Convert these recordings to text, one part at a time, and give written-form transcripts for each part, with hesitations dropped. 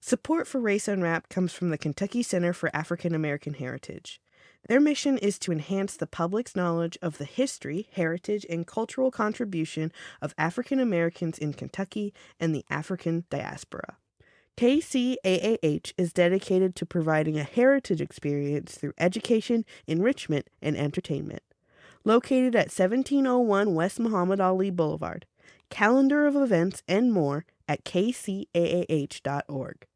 Support for Race Unwrapped comes from the Kentucky Center for African American Heritage. Their mission is to enhance the public's knowledge of the history, heritage, and cultural contribution of African Americans in Kentucky and the African diaspora. KCAAH is dedicated to providing a heritage experience through education, enrichment, and entertainment. Located at 1701 West Muhammad Ali Boulevard. Calendar of events and more at kcaah.org.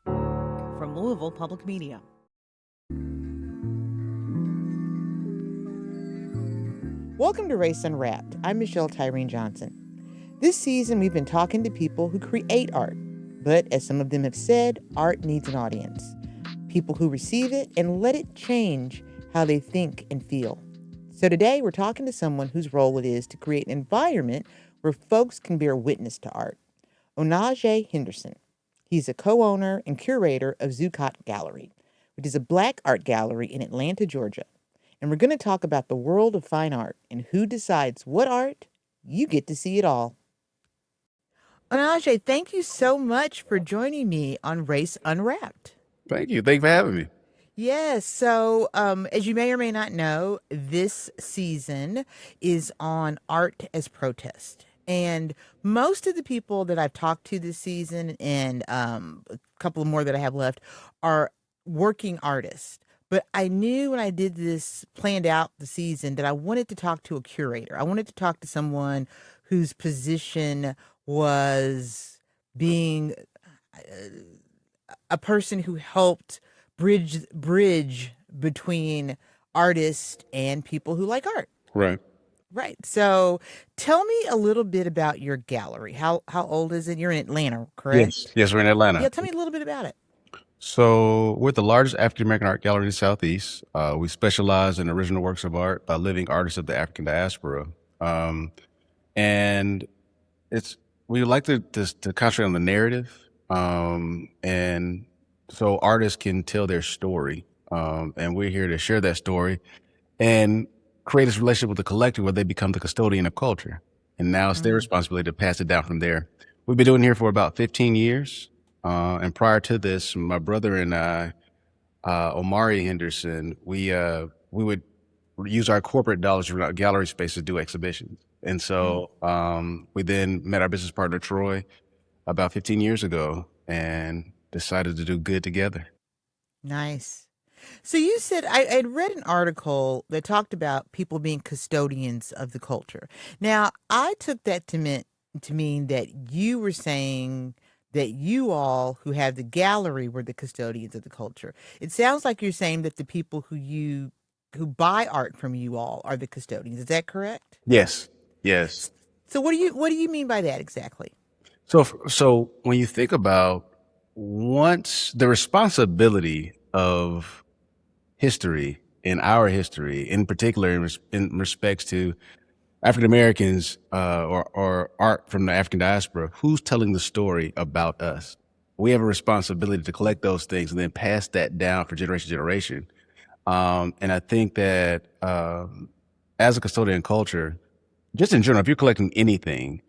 From Louisville Public Media. Welcome to Race Unwrapped. I'm Michelle Tyreen Johnson. This season, we've been talking to people who create art. But as some of them have said, art needs an audience. People who receive it and let it change how they think and feel. So today, we're talking to someone whose role it is to create an environment where folks can bear witness to art. Onaje Henderson. He's a co-owner and curator of ZuCot Gallery, which is a Black art gallery in Atlanta, Georgia. And we're going to talk about the world of fine art and who decides what art. You get to see it all. Onaje, thank you so much for joining me on Race Unwrapped. Thank you. Thank you for having me. Yes. So as you may or may not know, this season is on art as protest. And most of the people that I've talked to this season, and a couple more that I have left, are working artists. But I knew when I did this, planned out the season, that I wanted to talk to a curator. I wanted to talk to someone whose position was being a person who helped bridge between artists and people who like art. Right. Right. So tell me a little bit about your gallery. How old is it? You're in Atlanta, correct? Yes, we're in Atlanta. Yeah, tell me a little bit about it. So we're the largest African American art gallery in the Southeast. We specialize in original works of art by living artists of the African diaspora. And we like to concentrate on the narrative. And so artists can tell their story. And we're here to share that story and create this relationship with the collective where they become the custodian of culture. And now it's their responsibility to pass it down from there. We've been doing it here for about 15 years. And prior to this, my brother and I, Onaje Henderson, we would use our corporate dollars to rent out gallery space to do exhibitions. And so we then met our business partner, Troy, about 15 years ago and decided to do good together. Nice. So you said, I had read an article that talked about people being custodians of the culture. Now, I took that to mean that you were saying that you all who have the gallery were the custodians of the culture. It sounds like you're saying that the people who buy art from you all are the custodians. Is that correct? Yes. So what do you mean by that exactly? So when you think about once the responsibility of history, in our history, in particular in respects to African Americans or art from the African diaspora, who's telling the story about us? We have a responsibility to collect those things and then pass that down for generation to generation. And I think that as a custodian culture, just in general, if you're collecting anything,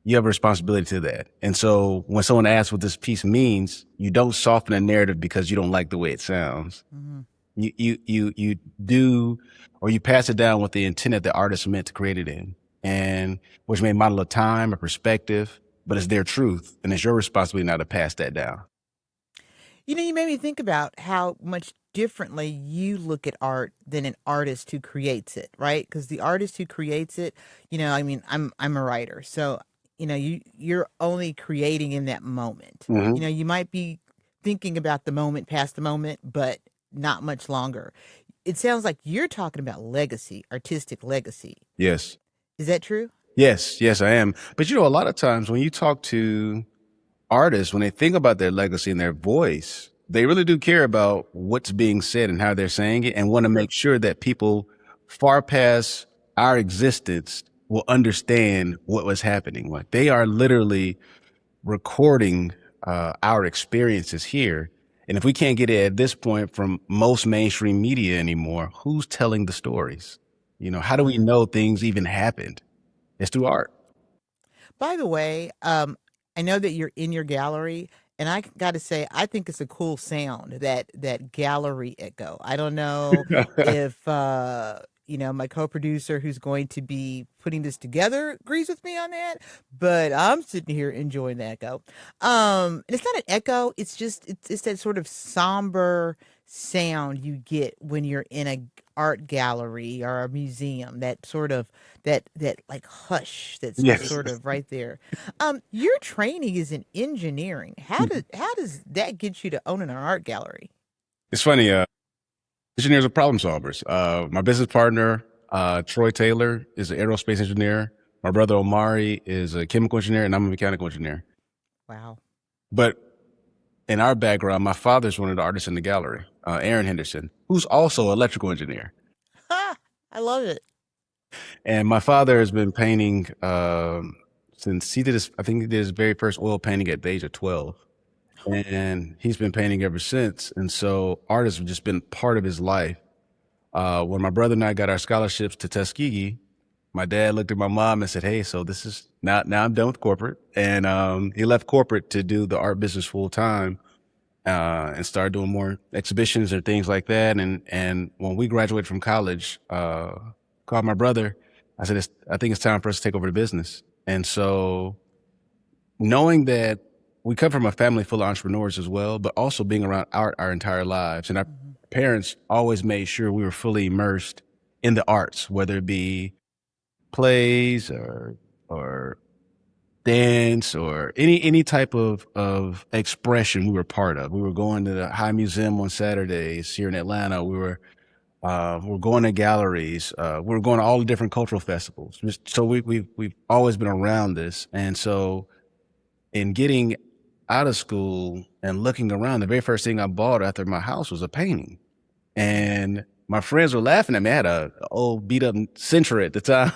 you have a responsibility to that. And so when someone asks what this piece means, you don't soften a narrative because you don't like the way it sounds. Mm-hmm. You do, or you pass it down with the intent that the artist meant to create it in, and which may model a time, a perspective, but it's their truth, and it's your responsibility now to pass that down. You know, you made me think about how much differently you look at art than an artist who creates it, right? Because the artist who creates it, I mean, I'm a writer, so you're only creating in that moment. Mm-hmm. You might be thinking about the moment, past the moment, but not much longer. It sounds like you're talking about legacy, artistic legacy. Yes. Is that true? Yes, I am. But a lot of times when you talk to artists, when they think about their legacy and their voice, they really do care about what's being said and how they're saying it, and want to make sure that people far past our existence will understand what was happening. Like, they are literally recording our experiences here. And if we can't get it at this point from most mainstream media anymore, who's telling the stories? How do we know things even happened? It's through art. By the way, I I know that you're in your gallery, and I got to say, I think it's a cool sound, that gallery echo. I don't know if my co-producer who's going to be putting this together agrees with me on that, but I'm sitting here enjoying the echo. And it's not an echo; it's just it's that sort of somber sound you get when you're in a art gallery or a museum. That sort of that like hush that's just Yes. sort of right there. Your training is in engineering. How does that get you to owning an art gallery? It's funny. Engineers are problem solvers. My business partner, Troy Taylor, is an aerospace engineer. My brother Omari is a chemical engineer, and I'm a mechanical engineer. Wow. But in our background, my father's one of the artists in the gallery, Aaron Henderson, who's also an electrical engineer. Ha! I love it. And my father has been painting since he did his, I think he did his very first oil painting at the age of 12. And he's been painting ever since. And so art has just been part of his life. When my brother and I got our scholarships to Tuskegee, my dad looked at my mom and said, "Hey, so this is now I'm done with corporate." And he left corporate to do the art business full time, and started doing more exhibitions and things like that. And when we graduated from college, called my brother. I said, "I think it's time for us to take over the business." And so knowing that we come from a family full of entrepreneurs as well, but also being around art our entire lives. And our parents always made sure we were fully immersed in the arts, whether it be plays or dance or any type of expression we were part of. We were going to the High Museum on Saturdays here in Atlanta. We were going to galleries. We were going to all the different cultural festivals. So we've always been around this. And so in getting out of school and looking around, the very first thing I bought after my house was a painting. And my friends were laughing at me. I had a old beat up Sentra at the time.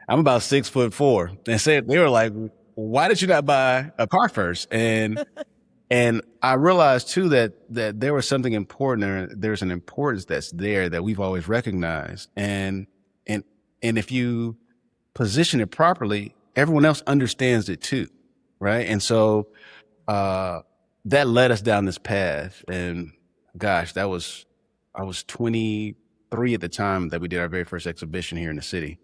I'm about 6'4", and said they were like, "Why did you not buy a car first?" And I realized too that there was something important. There's an importance that's there that we've always recognized. And if you position it properly, everyone else understands it too, right? And so that led us down this path. And gosh, I was 23 at the time that we did our very first exhibition here in the city,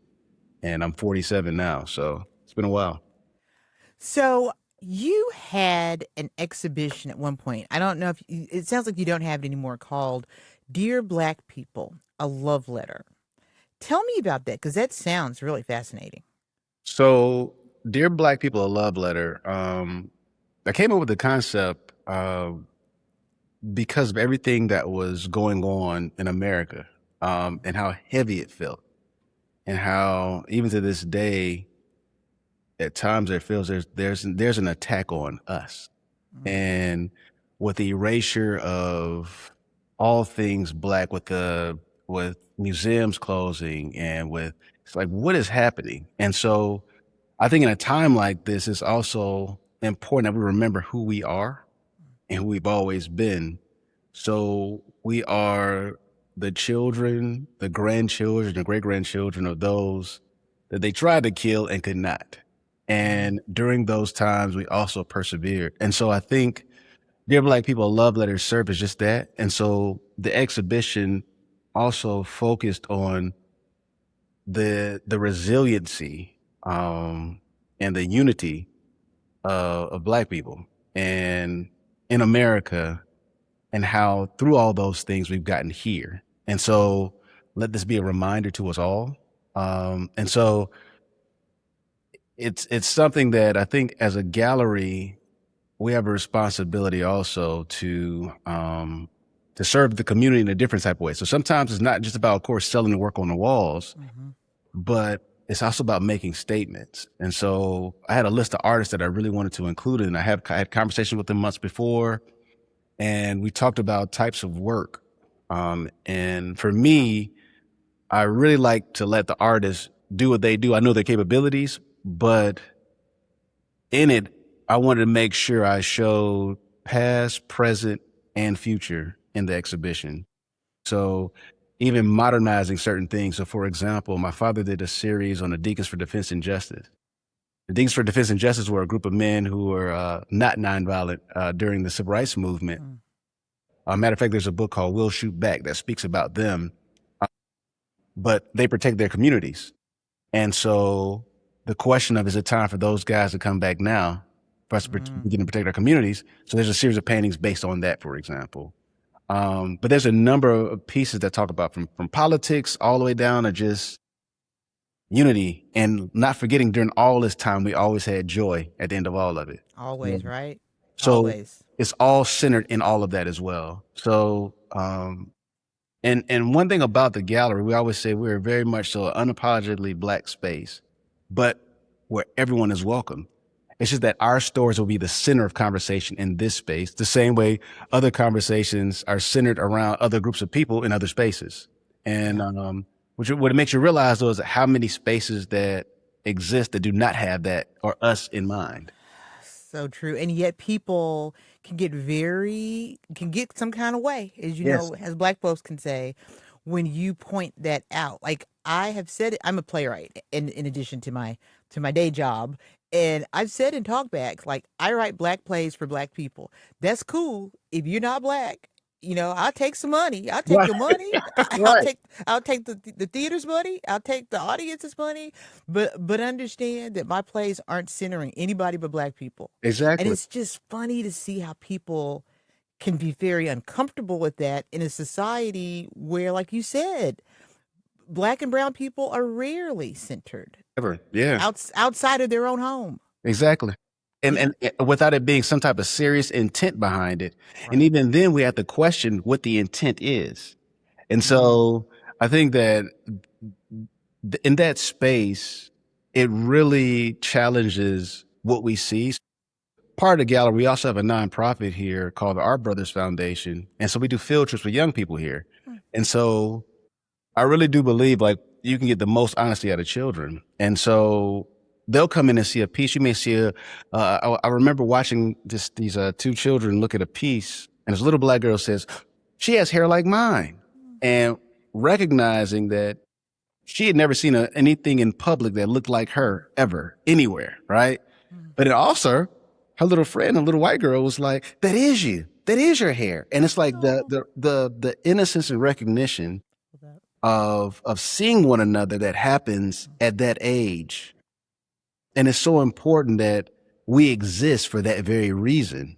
and I'm 47 now. So it's been a while. So you had an exhibition at one point. I don't know if it sounds like you don't have it anymore, called Dear Black People, a Love Letter. Tell me about that, because that sounds really fascinating. So, Dear Black People, a Love Letter. I came up with the concept because of everything that was going on in America, and how heavy it felt, and how even to this day, at times it feels there's an attack on us. And with the erasure of all things Black, with museums closing, and with, it's like, what is happening? And so I think in a time like this, it's also important that we remember who we are and who we've always been. So we are the children, the grandchildren, the great grandchildren of those that they tried to kill and could not. And during those times, we also persevered. And so I think Dear Black People, a Love Letter served as just that. And so the exhibition also focused on the resiliency, and the unity of Black people and in America, and how through all those things we've gotten here. And so let this be a reminder to us all. And so it's something that I think as a gallery, we have a responsibility also to serve the community in a different type of way. So sometimes it's not just about, of course, selling the work on the walls, but it's also about making statements. And so I had a list of artists that I really wanted to include, and I had conversations with them months before, and we talked about types of work. And for me, I really like to let the artists do what they do. I know their capabilities, but in it, I wanted to make sure I showed past, present, and future in the exhibition. So even modernizing certain things. So for example, my father did a series on the Deacons for Defense and Justice. The Deans for Defense and Justice were a group of men who were not nonviolent during the civil rights movement. Matter of fact, there's a book called We'll Shoot Back that speaks about them, but they protect their communities. And so the question of, is it time for those guys to come back now for us to begin to protect our communities? So there's a series of paintings based on that, for example. But there's a number of pieces that talk about from politics all the way down to just unity, and not forgetting during all this time, we always had joy at the end of all of it. Always, right? So Always. it's all centered in all of that as well. So, and one thing about the gallery, we always say we're very much so an unapologetically Black space, but where everyone is welcome. It's just that our stories will be the center of conversation in this space, the same way other conversations are centered around other groups of people in other spaces. And what it makes you realize, though, is how many spaces that exist that do not have that or us in mind. So true. And yet people can get some kind of way, as you know, as Black folks can say, when you point that out. Like I have said, I'm a playwright in addition to my day job. And I've said in talkbacks, like, I write Black plays for Black people. That's cool. If you're not Black, I'll take some money. I'll take your money. I'll take the theater's money. I'll take the audience's money. But understand that my plays aren't centering anybody but Black people. Exactly. And it's just funny to see how people can be very uncomfortable with that in a society where, like you said, Black and brown people are rarely centered. Ever. Yeah. Outside of their own home. Exactly. And without it being some type of serious intent behind it. Right. And even then we have to question what the intent is. And so I think that in that space, it really challenges what we see. Part of the gallery, we also have a nonprofit here called the Art Brothers Foundation. And so we do field trips with young people here. And so I really do believe, like, you can get the most honesty out of children. And so they'll come in and see a piece. You may see I remember watching these two children look at a piece, and this little Black girl says, "She has hair like mine." And recognizing that she had never seen anything in public that looked like her ever, anywhere, right? But it also, her little friend, a little white girl, was like, "That is you. That is your hair." And it's like the innocence and recognition of seeing one another that happens at that age. And it's so important that we exist for that very reason.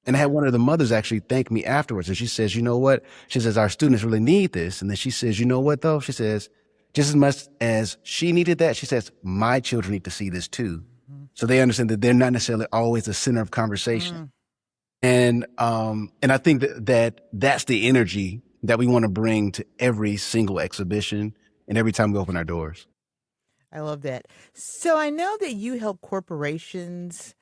And I had one of the mothers actually thank me afterwards. And she says, "You know what?" She says, "Our students really need this." And then she says, "You know what, though?" She says, "Just as much as she needed that," she says, "my children need to see this too." So they understand that they're not necessarily always the center of conversation. And I think that's the energy that we want to bring to every single exhibition and every time we open our doors. I love that. So I know that you help corporations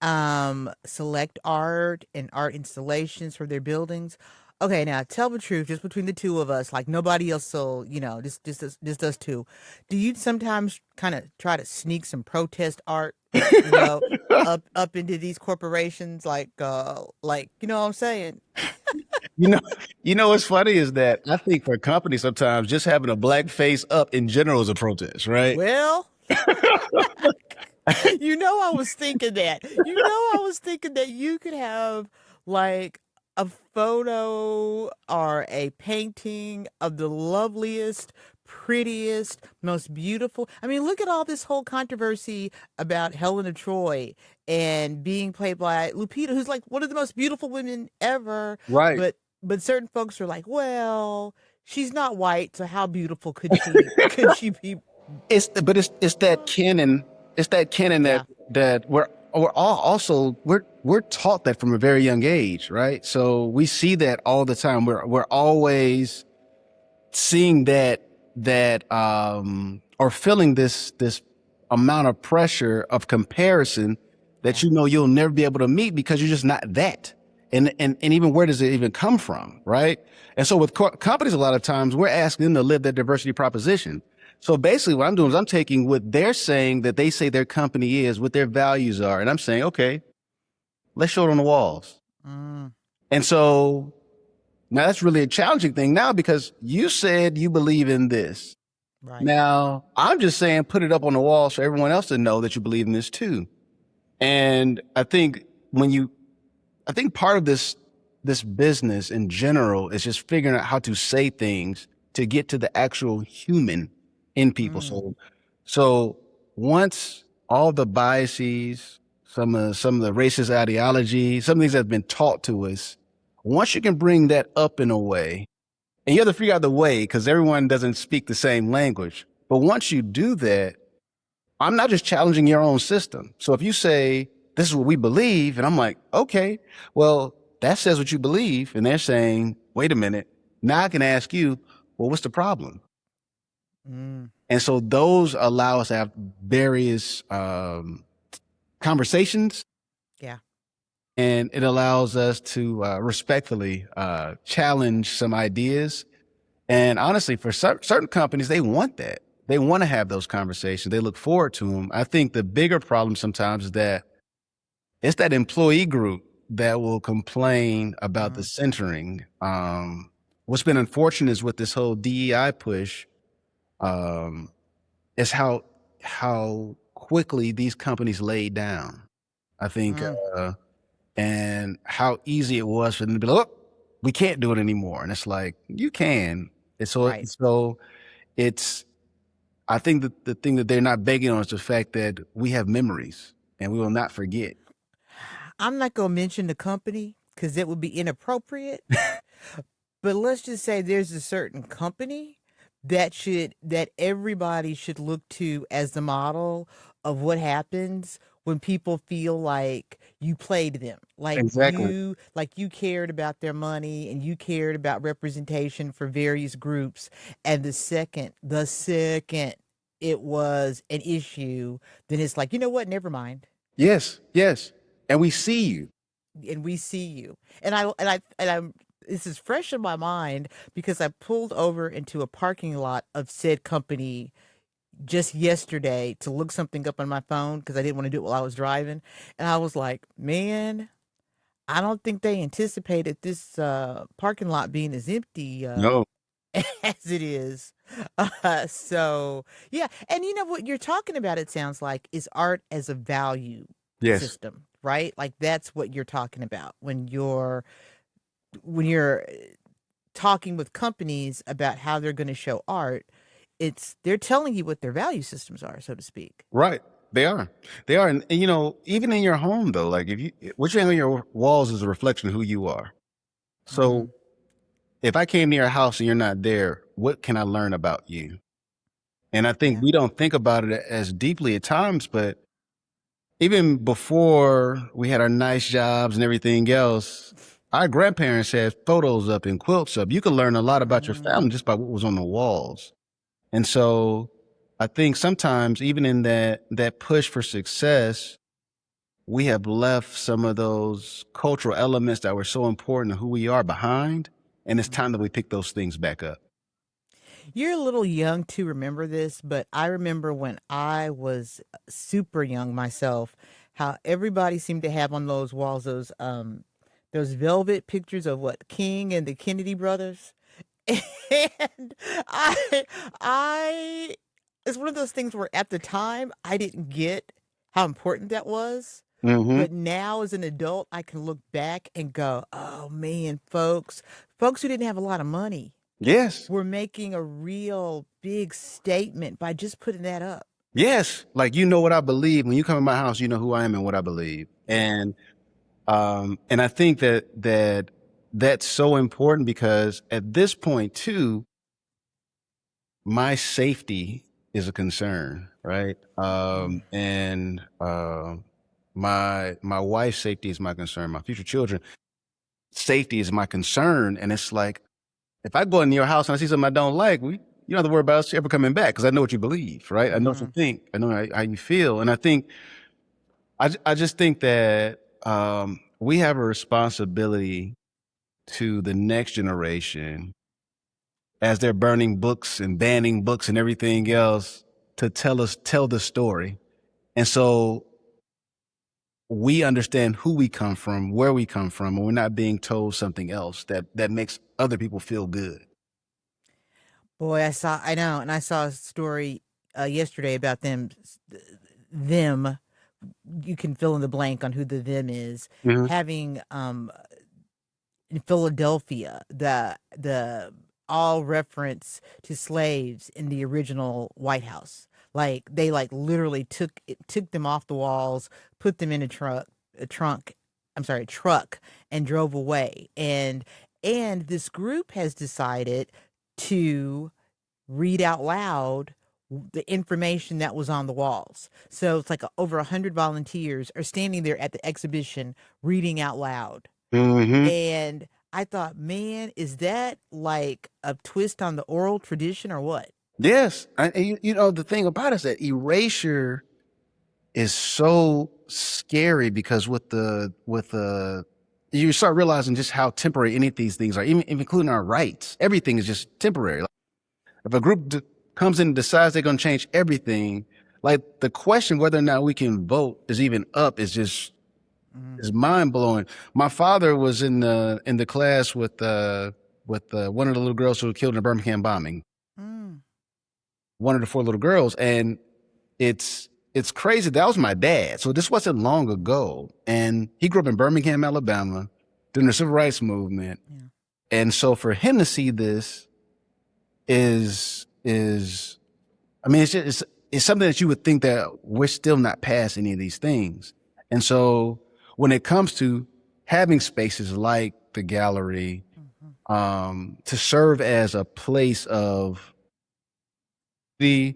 select art and art installations for their buildings. Okay, now tell the truth, just between the two of us, like nobody else, so just us two. Do you sometimes kind of try to sneak some protest art, up into these corporations, like you know what I'm saying? What's funny is that I think for companies sometimes just having a Black face up in general is a protest, right? Well, I was thinking that. I was thinking that you could have like a photo or a painting of the loveliest, prettiest, most beautiful. I mean, look at all this whole controversy about Helen of Troy and being played by Lupita, who's like one of the most beautiful women ever. Right. But certain folks are like, well, she's not white, so how beautiful could she be? It's that canon. It's that canon that we're all also we're taught that from a very young age, right? So we see that all the time. We're always seeing that or feeling this amount of pressure of comparison that you'll never be able to meet because you're just not that. And even where does it even come from, right? And so with companies, a lot of times we're asking them to live that diversity proposition. So basically what I'm doing is I'm taking what they're saying that they say their company is, what their values are. And I'm saying, okay, let's show it on the walls. And so now that's really a challenging thing now because you said you believe in this. Right. Now, I'm just saying, put it up on the wall so everyone else to know that you believe in this too. And I think part of this business in general is just figuring out how to say things to get to the actual human in people. Mm. So once all the biases, some of the racist ideology, some things that have been taught to us, once you can bring that up in a way, and you have to figure out the way because everyone doesn't speak the same language. But once you do that, I'm not just challenging your own system. So if you say, this is what we believe, and I'm like, okay, well, that says what you believe. And they're saying, wait a minute. Now I can ask you, well, what's the problem? Mm. And so those allow us to have various conversations. Yeah. And it allows us to respectfully challenge some ideas. And honestly, for certain companies, they want that. They want to have those conversations. They look forward to them. I think the bigger problem sometimes is that it's that employee group that will complain about the centering. What's been unfortunate is with this whole DEI push, is how quickly these companies laid down. I think, and how easy it was for them to be like, look, we can't do it anymore. And it's like, you can. And so, Right. I think that the thing that they're not begging on is the fact that we have memories and we will not forget. I'm not going to mention the company because that would be inappropriate. But let's just say there's a certain company that everybody should look to as the model of what happens when people feel like you played them, Exactly. like you cared about their money and you cared about representation for various groups, and the second it was an issue, then it's like, you know what, never mind. Yes, yes. And we see you. And we see you. And I'm this is fresh in my mind because I pulled over into a parking lot of said company just yesterday to look something up on my phone because I didn't want to do it while I was driving. And I was like, man, I don't think they anticipated this parking lot being as empty No. as it is. So, yeah. And you know what you're talking about, it sounds like, is art as a value Yes. system, right? Like that's what you're talking about when you're talking with companies about how they're going to show art. They're telling you what their value systems are, so to speak. Right. They are. They are. And even in your home though, like what you hang on your walls is a reflection of who you are. So if I came to your house and you're not there, what can I learn about you? And I think Yeah. we don't think about it as deeply at times, but even before we had our nice jobs and everything else, our grandparents had photos up and quilts up. You could learn a lot about your family just by what was on the walls. And so I think sometimes even in that push for success, we have left some of those cultural elements that were so important to who we are behind. And it's time that we pick those things back up. You're a little young to remember this, but I remember when I was super young myself, how everybody seemed to have on those walls those velvet pictures of what King and the Kennedy brothers. And I it's one of those things where at the time I didn't get how important that was. Mm-hmm. But now as an adult, I can look back and go, oh man, folks who didn't have a lot of money Yes. were making a real big statement by just putting that up. Yes. Like, what I believe. When you come in my house, you know who I am and what I believe. And I think that's so important because at this point too, my safety is a concern, right? And my wife's safety is my concern. My future children safety is my concern. And it's like, if I go into your house and I see something I don't like, you don't have to worry about us ever coming back because I know what you believe, right? I know what you think. I know how you feel. And I think, I just think that we have a responsibility to the next generation as they're burning books and banning books and everything else to tell the story. And so we understand who we come from, where we come from, and we're not being told something else that makes other people feel good. Boy, I know, and I saw a story yesterday about them. You can fill in the blank on who the them is Mhm. having in Philadelphia the all reference to slaves in the original White House. Like they like literally took them off the walls, put them in a truck and drove away. And this group has decided to read out loud the information that was on the walls. So it's like over 100 volunteers are standing there at the exhibition reading out loud. Mhm. And I thought, man, is that like a twist on the oral tradition or what? Yes. And you know, the thing about it is that erasure is so scary because you start realizing just how temporary any of these things are, even including our rights. Everything is just temporary. Like, if a group comes in and decides they're going to change everything, like the question whether or not we can vote is even up is just is mind blowing. My father was in the class with one of the little girls who were killed in the Birmingham bombing. Mm. One of the four little girls, and it's crazy. That was my dad. So this wasn't long ago. And he grew up in Birmingham, Alabama, during the civil rights movement. Yeah. And so for him to see this is I mean, it's something that you would think that we're still not past any of these things. And so when it comes to having spaces like the gallery, to serve as a place of the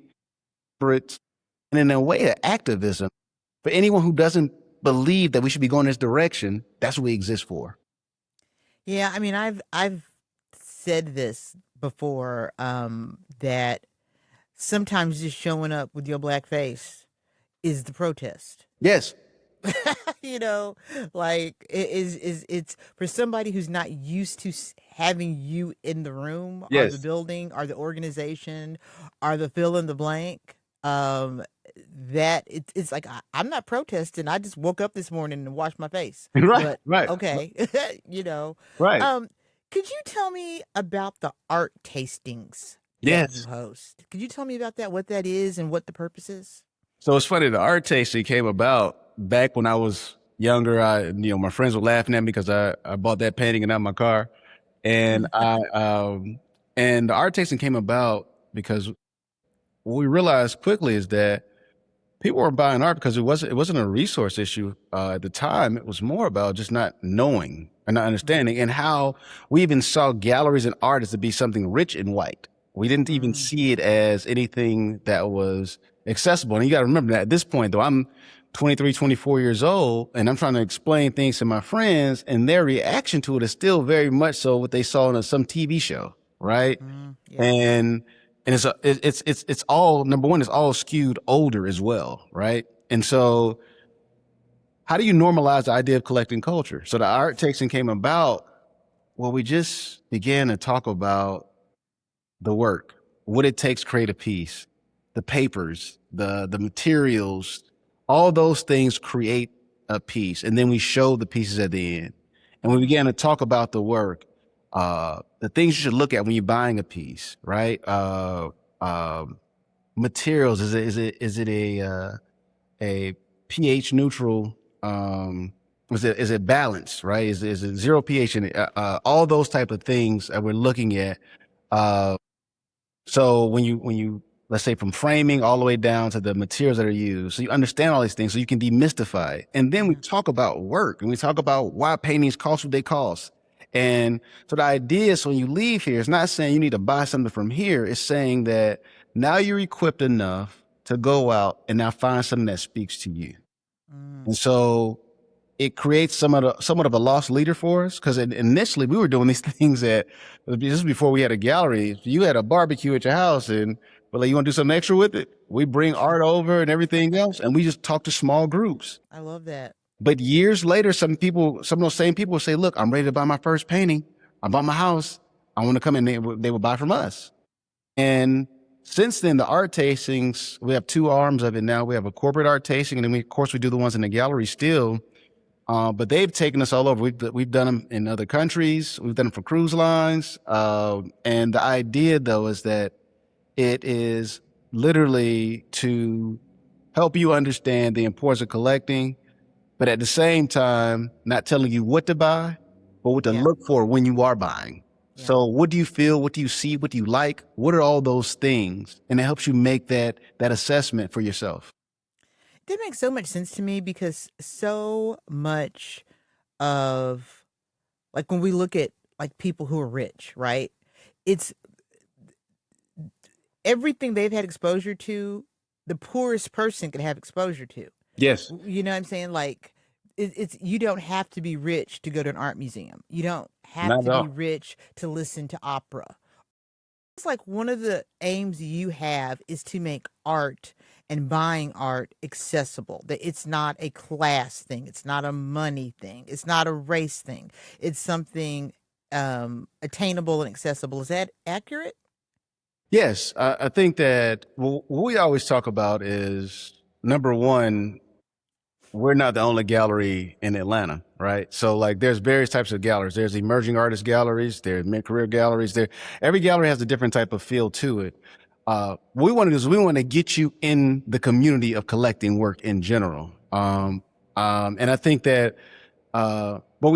and in a way of activism for anyone who doesn't believe that we should be going this direction, that's what we exist for. Yeah, I mean, I've said this before, that sometimes just showing up with your black face is the protest. Yes. You know, like it's for somebody who's not used to having you in the room or the Yes. building or the organization or the fill in the blank. Um, that it's like I'm not protesting. I just woke up this morning and washed my face. Right. But Right. okay, you know. Right. Um, could you tell me about the art tastings that you Yes. host? Could you tell me about that? What that is and what the purpose is? So it's funny. The art tasting came about back when I was younger. My friends were laughing at me because I bought that painting and not my car. And and the art tasting came about because what we realized quickly is that people were buying art because it wasn't a resource issue at the time. It was more about just not knowing and not understanding, and how we even saw galleries and art as to be something rich and white. We didn't even see it as anything that was accessible. And you got to remember that at this point, though, I'm 23, 24 years old, and I'm trying to explain things to my friends, and their reaction to it is still very much so what they saw in some TV show, right? Yeah. And it's all, number one, it's all skewed older as well, right? And so how do you normalize the idea of collecting culture? So the art tasting came about, well, we just began to talk about the work, what it takes to create a piece, the papers, the materials, all those things create a piece. And then we show the pieces at the end. And we began to talk about the work, the things you should look at when you're buying a piece, right? Materials, is it a pH neutral, is it balanced, right? Is it zero pH in it? All those type of things that we're looking at. So when you let's say from framing all the way down to the materials that are used, so you understand all these things, so you can demystify it. And then we talk about work, and we talk about why paintings cost what they cost. And so the idea is when you leave here, it's not saying you need to buy something from here. It's saying that now you're equipped enough to go out and now find something that speaks to you. And so it creates somewhat of a lost leader for us, because initially we were doing these things this is before we had a gallery. You had a barbecue at your house, and like, you want to do something extra with it? We bring art over and everything else, and we just talk to small groups. I love that. But years later, some of those same people will say, look, I'm ready to buy my first painting. I bought my house. I want to come in. They will buy from us. And since then, the art tastings, we have two arms of it now. We have a corporate art tasting, and then of course we do the ones in the gallery still. But they've taken us all over. We've done them in other countries. We've done them for cruise lines. And the idea, though, is that it is literally to help you understand the importance of collecting, but at the same time, not telling you what to buy, but what to Yeah. look for when you are buying. Yeah. So what do you feel? What do you see? What do you like? What are all those things? And it helps you make that assessment for yourself. That makes so much sense to me because so much of, like, when we look at like people who are rich, right? It's everything they've had exposure to, the poorest person could have exposure to. Yes. You know what I'm saying? Like, it's you don't have to be rich to go to an art museum. You don't have Not to at be all. rich to listen to opera. It's like one of the aims you have is to make art and buying art accessible. That it's not a class thing. It's not a money thing. It's not a race thing. It's something attainable and accessible. Is that accurate? Yes. I think that what we always talk about is, number one, we're not the only gallery in Atlanta, right? So like there's various types of galleries. There's emerging artist galleries, there's mid-career galleries. Every gallery has a different type of feel to it. What we want to do is we want to get you in the community of collecting work in general. And I think that, but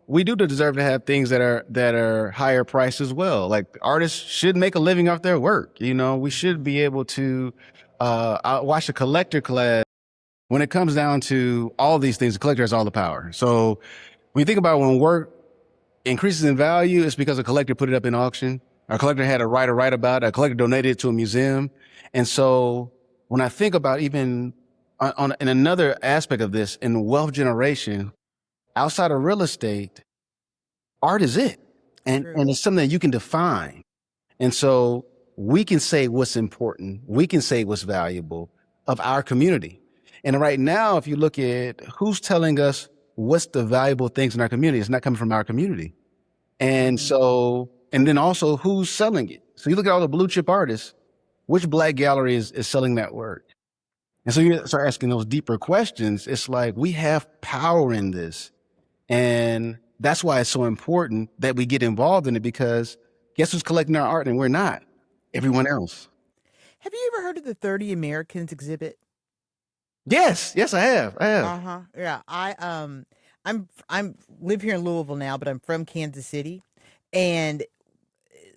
we do deserve to have things that are higher priced as well. Like artists should make a living off their work. You know, we should be able to, I watch a collector class. When it comes down to all these things, the collector has all the power. So when you think about when work increases in value, it's because a collector put it up in auction. A collector had a right to write about it. A collector donated it to a museum. And so when I think about even in another aspect of this, in wealth generation, outside of real estate, art is it. And it's something that you can define. And so we can say what's important. We can say what's valuable of our community. And right now, if you look at who's telling us what's the valuable things in our community, it's not coming from our community. And so, and then also who's selling it. So you look at all the blue chip artists, which Black gallery is selling that work? And so you start asking those deeper questions. It's like we have power in this. And that's why it's so important that we get involved in it, because guess who's collecting our art and we're not? Everyone else. Have you ever heard of the 30 Americans exhibit? Yes, I have. Yeah. I'm live here in Louisville now, but I'm from Kansas City, and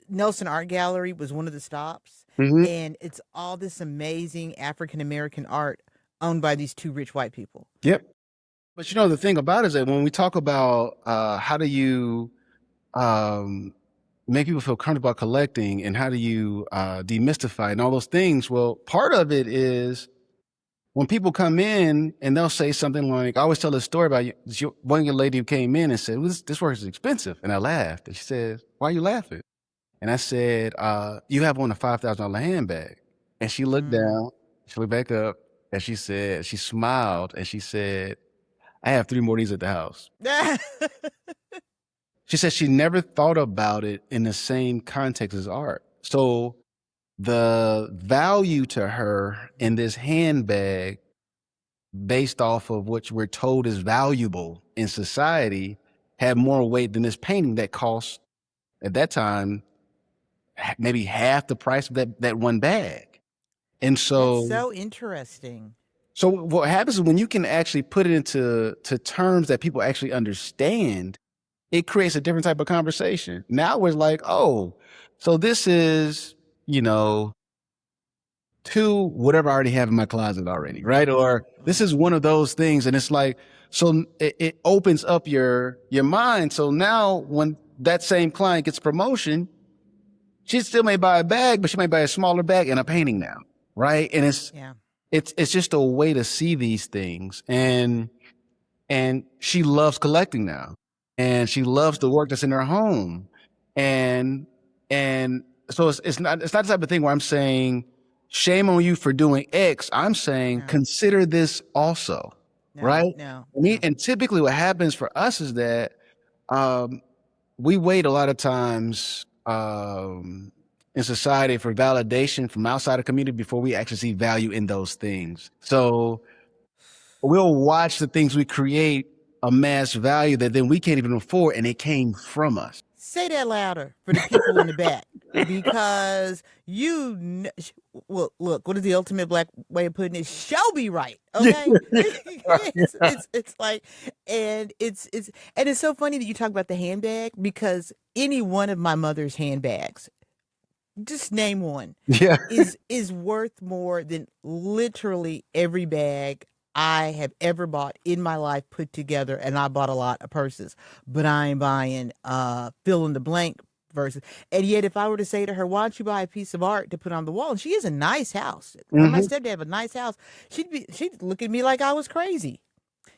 Nelson Art Gallery was one of the stops, and it's all this amazing African American art owned by these two rich white people. Yep. But you know, the thing about it is that when we talk about how do you make people feel comfortable about collecting, and how do you demystify and all those things, well, part of it is when people come in and they'll say something like, I always tell this story about one young lady who came in and said, well, this work is expensive. And I laughed. And she says, why are you laughing? And I said, you have on a $5,000 handbag. And she looked down, she looked back up, and she said, she smiled, and she said, I have 3 more of these at the house. She said she never thought about it in the same context as art. So the value to her in this handbag, based off of what we're told is valuable in society, had more weight than this painting that cost, at that time, maybe half the price of that one bag. And so That's so interesting. So what happens is when you can actually put it into terms that people actually understand, it creates a different type of conversation. Now it's like, oh, so this is, to whatever I already have in my closet already, right? Or this is one of those things. And it's like, so it opens up your mind. So now when that same client gets promotion, she still may buy a bag, but she may buy a smaller bag and a painting now, right? And it's just a way to see these things. And she loves collecting now, and she loves the work that's in her home. And so it's not the type of thing where I'm saying, shame on you for doing X. I'm saying, consider this also, right? And typically what happens for us is that we wait a lot of times in society for validation from outside the community before we actually see value in those things. So we'll watch the things we create amassed value that then we can't even afford, and it came from us. Say that louder for the people in the back, because well, look, what is the ultimate black way of putting it? Show be right, okay? It's like, and it's so funny that you talk about the handbag, because any one of my mother's handbags, just name one, Yeah. is worth more than literally every bag I have ever bought in my life put together. And I bought a lot of purses, but I ain't buying fill in the blank versus. And yet, if I were to say to her, "Why don't you buy a piece of art to put on the wall?" and she has a nice house, her and my stepdad have a nice house, she'd look at me like I was crazy.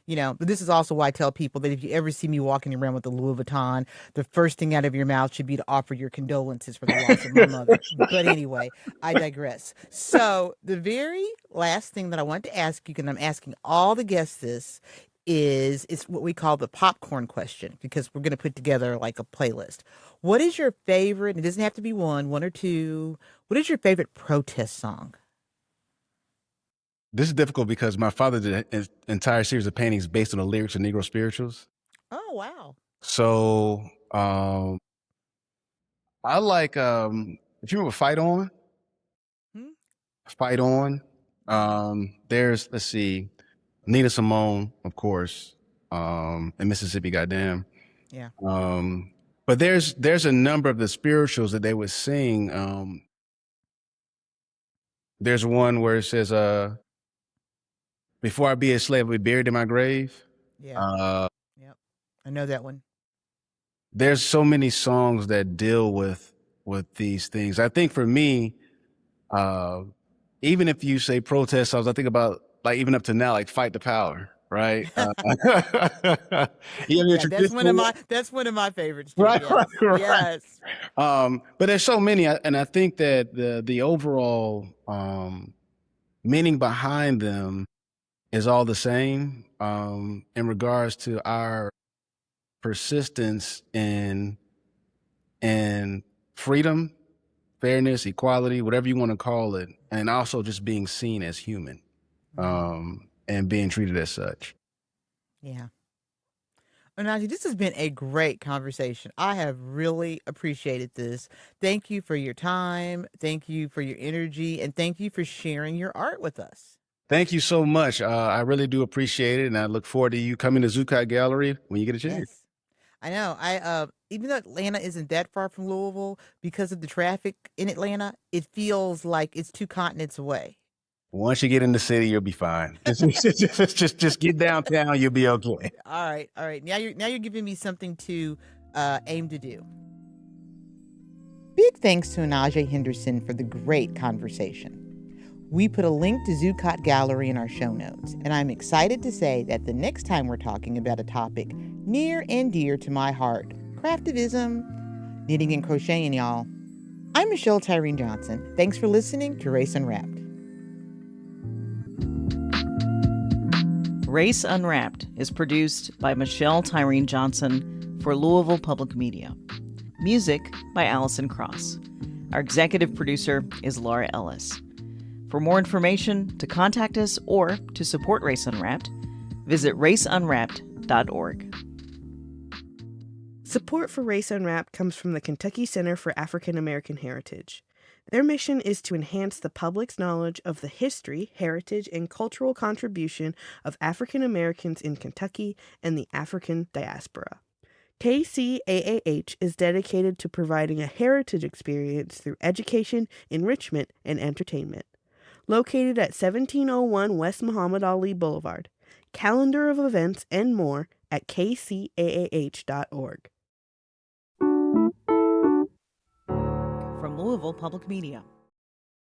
But this is also why I tell people that if you ever see me walking around with a Louis Vuitton, the first thing out of your mouth should be to offer your condolences for the loss of my mother. But anyway, I digress. So the very last thing that I want to ask you, and I'm asking all the guests this, is it's what we call the popcorn question, because we're going to put together like a playlist. What is your favorite? It doesn't have to be one or two. What is your favorite protest song? This is difficult because my father did an entire series of paintings based on the lyrics of Negro spirituals. Oh, wow. So I like, if you remember Fight On, Hmm? Fight On. There's, let's see, Nina Simone, of course, and Mississippi Goddamn. Yeah. But there's a number of the spirituals that they would sing. There's one where it says, "Before I be a slave, I'll be buried in my grave." Yeah. Yep. I know that one. There's so many songs that deal with these things. I think for me, even if you say protest songs, I think about, like, even up to now, like Fight the Power, right? Yeah, that's one of my favorites too. Right, Yes. right. Yes. But there's so many, and I think that the overall meaning behind them is all the same, in regards to our persistence in freedom, fairness, equality, whatever you want to call it, and also just being seen as human, and being treated as such. Yeah. Onaje, this has been a great conversation. I have really appreciated this. Thank you for your time. Thank you for your energy. And thank you for sharing your art with us. Thank you so much. I really do appreciate it, and I look forward to you coming to ZuCot Gallery when you get a chance. Yes. I know. Even though Atlanta isn't that far from Louisville, because of the traffic in Atlanta, it feels like it's 2 continents away. Once you get in the city, you'll be fine. Just get downtown, you'll be okay. All right. All right. Now you're giving me something to aim to do. Big thanks to Onaje Henderson for the great conversation. We put a link to ZuCot Gallery in our show notes, and I'm excited to say that the next time we're talking about a topic near and dear to my heart, craftivism, knitting and crocheting, y'all. I'm Michelle Tyreen Johnson. Thanks for listening to Race Unwrapped. Race Unwrapped is produced by Michelle Tyreen Johnson for Louisville Public Media. Music by Allison Cross. Our executive producer is Laura Ellis. For more information, to contact us, or to support Race Unwrapped, visit raceunwrapped.org. Support for Race Unwrapped comes from the Kentucky Center for African American Heritage. Their mission is to enhance the public's knowledge of the history, heritage, and cultural contribution of African Americans in Kentucky and the African diaspora. KCAAH is dedicated to providing a heritage experience through education, enrichment, and entertainment. Located at 1701 West Muhammad Ali Boulevard. Calendar of events and more at kcaah.org. From Louisville Public Media.